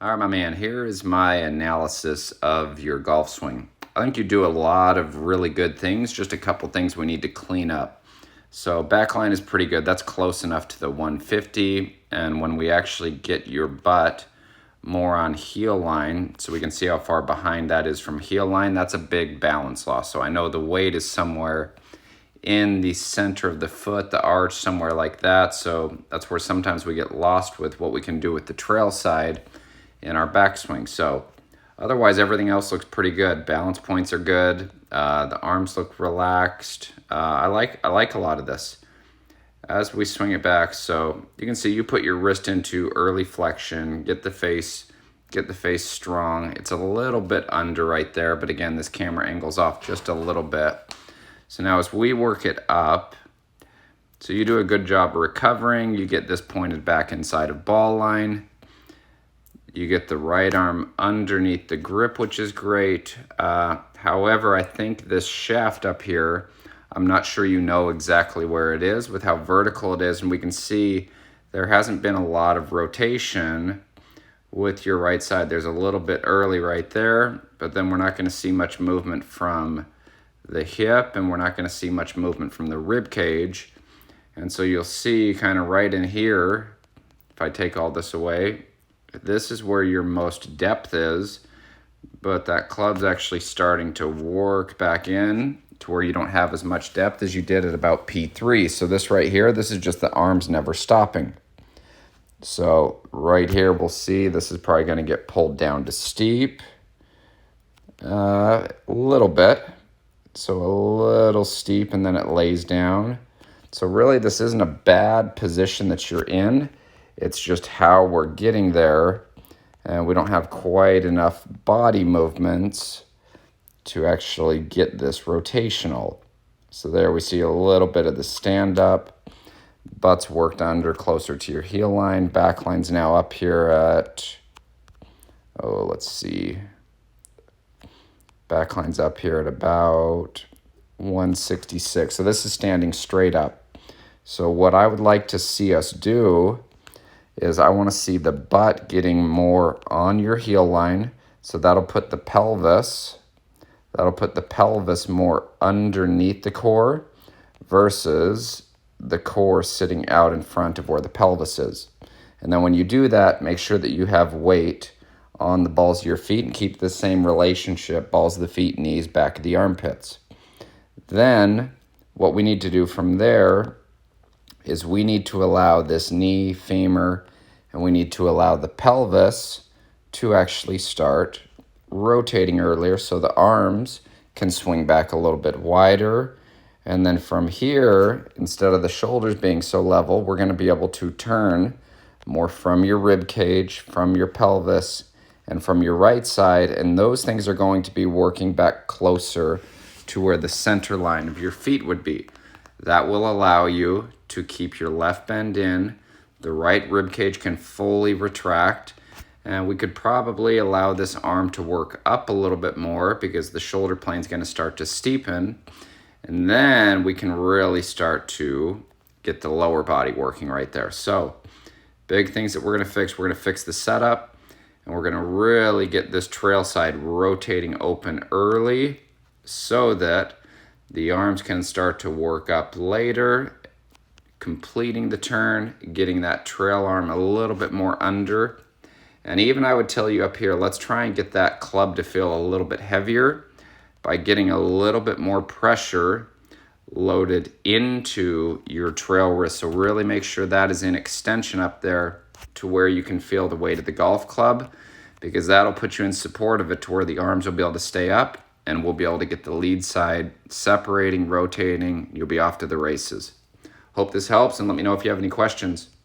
All right, my man, here is my analysis of your golf swing. I think you do a lot of really good things, just a couple things we need to clean up. So backline is pretty good. That's close enough to the 150. And when we actually get your butt more on heel line, so we can see how far behind that is from heel line, that's a big balance loss. So I know the weight is somewhere in the center of the foot, the arch, somewhere like that. So that's where sometimes we get lost with what we can do with the trail side in our backswing. So otherwise, everything else looks pretty good. Balance points are good. The arms look relaxed. I like a lot of this as we swing it back. So you can see you put your wrist into early flexion, get the face strong. It's a little bit under right there, but again, this camera angles off just a little bit. So now as we work it up, so you do a good job of recovering. You get this pointed back inside of ball line. You get the right arm underneath the grip, which is great. However, I think this shaft up here, I'm not sure you know exactly where it is with how vertical it is. And we can see there hasn't been a lot of rotation with your right side. There's a little bit early right there, but then we're not going to see much movement from the hip, and we're not going to see much movement from the rib cage. And so you'll see kind of right in here, if I take all this away, this is where your most depth is, but that club's actually starting to work back in to where you don't have as much depth as you did at about P3. So this right here, this is just the arms never stopping. So right here, we'll see this is probably going to get pulled down to steep a little bit. So a little steep, and then it lays down. So really, this isn't a bad position that you're in. It's just how we're getting there, and we don't have quite enough body movements to actually get this rotational. So there we see a little bit of the stand-up. Butt's worked under closer to your heel line. Back line's now up here at, let's see. Back line's up here at about 166. So this is standing straight up. So what I would like to see us do is I want to see the butt getting more on your heel line. So that'll put the pelvis more underneath the core versus the core sitting out in front of where the pelvis is. And then when you do that, make sure that you have weight on the balls of your feet and keep the same relationship, balls of the feet, knees, back of the armpits. Then what we need to do from there is we need to allow this knee, femur, and we need to allow the pelvis to actually start rotating earlier so the arms can swing back a little bit wider. And then from here, instead of the shoulders being so level, we're going to be able to turn more from your rib cage, from your pelvis, and from your right side, and those things are going to be working back closer to where the center line of your feet would be. That will allow you to keep your left bend in, the right rib cage can fully retract, and we could probably allow this arm to work up a little bit more because the shoulder plane is going to start to steepen, and then we can really start to get the lower body working right there. So big things that we're going to fix the setup. And we're going to really get this trail side rotating open early so that the arms can start to work up later, completing the turn, getting that trail arm a little bit more under. And even I would tell you up here, let's try and get that club to feel a little bit heavier by getting a little bit more pressure loaded into your trail wrist. So really make sure that is in extension up there to where you can feel the weight of the golf club, because that'll put you in support of it to where the arms will be able to stay up and we'll be able to get the lead side separating, rotating. You'll be off to the races. Hope this helps, and let me know if you have any questions.